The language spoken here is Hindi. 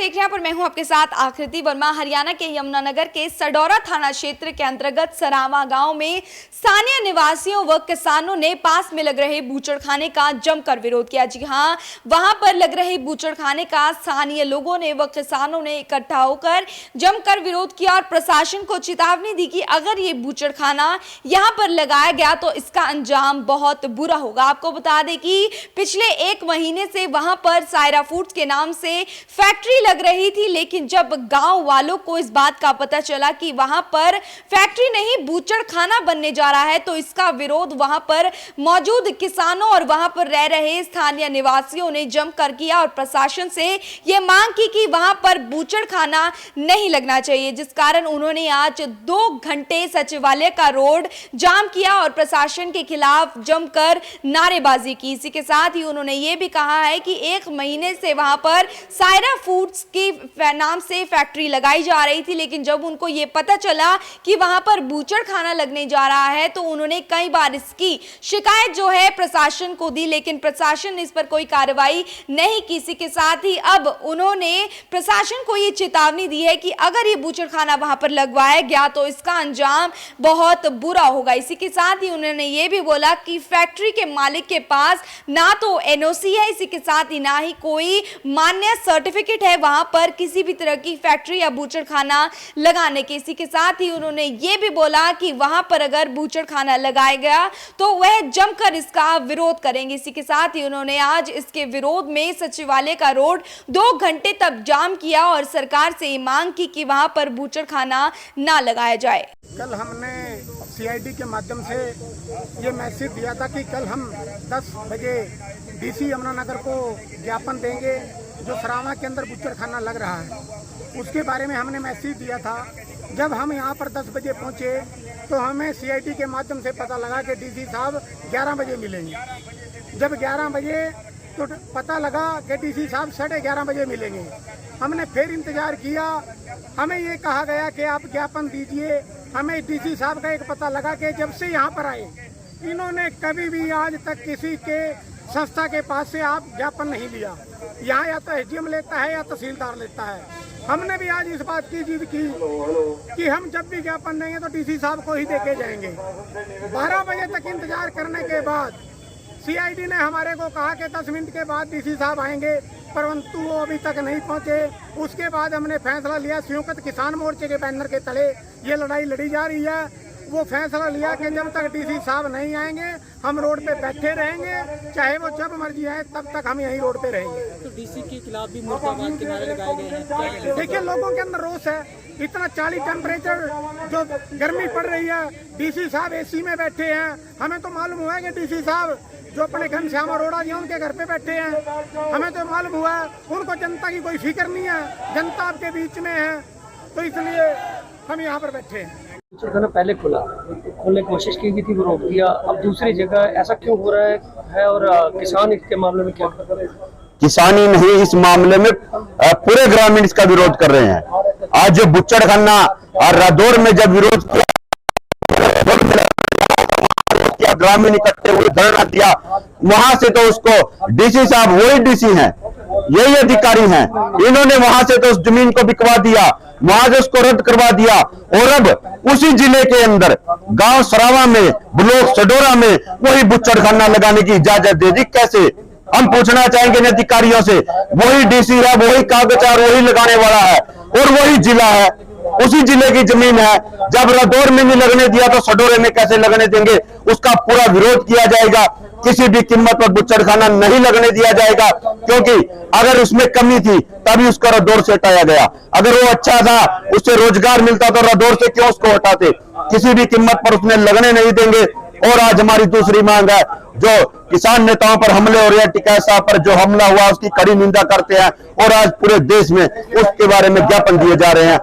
देख रहे हैं पर मैं हूं आपके साथ आकृति वर्मा। हरियाणा के यमुनानगर के सडौरा थाना क्षेत्र के अंतर्गत सरावा गांव में स्थानीय निवासियों व किसानों ने पास में लग रहे बूचड़खाने का जमकर विरोध किया। जी हां, वहां पर लग रहे बूचड़खाने का स्थानीय लोगों ने व किसानों ने इकट्ठा होकर जमकर विरोध किया और प्रशासन को चेतावनी दी कि अगर ये बूचड़खाना यहां पर लगाया गया तो इसका अंजाम बहुत बुरा होगा। आपको बता दें कि पिछले 1 महीने से वहां पर सायरा फूड्स के नाम से फैक्ट्री लग रही थी, लेकिन जब गांव वालों को इस बात का पता चला कि वहां पर फैक्ट्री नहीं बूचड़खाना बनने जा रहा है तो इसका विरोध वहां पर मौजूद किसानों और वहां पर रह रहे स्थानीय निवासियों ने जमकर किया और प्रशासन से यह मांग की कि वहां पर बूचड़खाना नहीं लगना चाहिए, जिस कारण उन्होंने आज 2 घंटे सचिवालय का रोड जाम किया और प्रशासन के खिलाफ जमकर नारेबाजी की। इसी के साथ ही उन्होंने ये भी कहा है कि 1 महीने से वहां पर सायरा फूड्स के नाम से फैक्ट्री लगाई जा रही थी, लेकिन जब उनको ये पता चला कि वहां पर बूचड़खाना लगने जा रहा है तो उन्होंने कई बार इसकी शिकायत जो है प्रशासन को दी, लेकिन प्रशासन ने इस पर कोई कार्रवाई नहीं की। इसी के साथ ही अब उन्होंने प्रशासन को ये चेतावनी दी है कि अगर ये बूचड़खाना वहां पर लगवाया गया तो इसका अंजाम बहुत बुरा होगा। इसी के साथ ही उन्होंने ये भी बोला कि फैक्ट्री के मालिक के पास ना तो एनओसी है, इसी के साथ ही ना ही कोई मान्य सर्टिफिकेट है वहां पर किसी भी तरह की फैक्ट्री या बूचड़खाना लगाने के। इसी के साथ ही उन्होंने ये भी बोला कि वहां पर अगर बूचड़खाना लगाया गया तो वह जमकर इसका विरोध करेंगे। इसी के साथ ही उन्होंने आज इसके विरोध में सचिवालय का रोड 2 घंटे तक जाम किया और सरकार से ये मांग की कि वहां पर बूचड़खाना ना लगाया जाए। कल हमने सीआईडी के माध्यम से ये मैसेज दिया था कि कल हम 10 बजे डीसी यमुनानगर को ज्ञापन देंगे जो सरावा के अंदर बूचड़खाना लग रहा है, उसके बारे में हमने मैसेज दिया था। जब हम यहाँ पर 10 बजे पहुँचे तो हमें सीआईडी के माध्यम से पता लगा कि डीसी साहब 11 बजे मिलेंगे। जब 11 बजे तो पता लगा कि डीसी साहब 11:30 बजे मिलेंगे। हमने फिर इंतज़ार किया, हमें ये कहा गया कि आप ज्ञापन दीजिए। हमें डीसी साहब का एक पता लगा कि जब से यहाँ पर आए इन्होंने कभी भी आज तक किसी के संस्था के पास से आप ज्ञापन नहीं लिया। यहाँ या तो एसडीएम लेता है या तहसीलदार लेता है। हमने भी आज इस बात की जिद की कि हम जब भी ज्ञापन देंगे तो डीसी साहब को ही देके जाएंगे। 12 बजे तक इंतजार करने के बाद सीआईडी ने हमारे को कहा कि 10 मिनट के बाद डीसी साहब आएंगे, परंतु वो अभी तक नहीं पहुंचे। उसके बाद हमने फैसला लिया, संयुक्त किसान मोर्चे के बैनर के तले ये लड़ाई लड़ी जा रही है। वो फैसला लिया कि जब तक डीसी साहब नहीं आएंगे हम रोड पे बैठे रहेंगे, चाहे वो जब मर्जी आए तब तक हम यहीं रोड पे रहेंगे। तो डीसी के खिलाफ भी मुर्दाबाद के नारे लगाए गए हैं। देखिए, लोगों के अंदर रोष है। इतना 40 टेम्परेचर जो गर्मी पड़ रही है, डीसी साहब एसी में बैठे हैं। हमें तो मालूम हुआ है कि डीसी साहब जो अपने घनश्याम अरोड़ा जी उनके घर पे बैठे हैं। हमें तो मालूम हुआ है उनको जनता की कोई फिक्र नहीं है, जनता आपके बीच में है, तो इसलिए हम यहाँ पर बैठे हैं। पहले खोलने की कोशिश की गई थी, वो रोक दिया। अब दूसरी जगह ऐसा क्यों हो रहा है और किसान इसके मामले में क्या कर रहे हैं? किसान ही नहीं, इस मामले में पूरे ग्रामीण इसका विरोध कर रहे हैं। आज जो बूचड़खाना और रादौर में जब विरोध किया, ग्रामीण इकट्ठे हुए धरना दिया, वहां से तो उसको डीसी साहब वही डीसी हैं, यही अधिकारी हैं, इन्होंने वहां से तो उस जमीन को बिकवा दिया, वहां से उसको रद्द करवा दिया और अब उसी जिले के अंदर गांव सरावा में ब्लॉक सडौरा में वही बूचड़खाना लगाने की इजाजत दे दी। कैसे? हम पूछना चाहेंगे इन अधिकारियों से। वही डीसी है, वही कागजात वही लगाने वाला है और वही जिला है, उसी जिले की जमीन है। जब रादौर में नहीं लगने दिया तो सडौरे में कैसे लगने देंगे? उसका पूरा विरोध किया जाएगा। किसी भी कीमत पर बूचड़खाना नहीं लगने दिया जाएगा, क्योंकि अगर उसमें कमी थी तभी उसको रादौर से हटाया गया। अगर वो अच्छा था, उससे रोजगार मिलता तो रादौर से क्यों उसको हटाते? किसी भी कीमत पर उसमें लगने नहीं देंगे। और आज हमारी दूसरी मांग है, जो किसान नेताओं पर हमले हो रहे हैं, टिकैत साहब पर जो हमला हुआ उसकी कड़ी निंदा करते हैं और आज पूरे देश में उसके बारे में ज्ञापन दिए जा रहे हैं।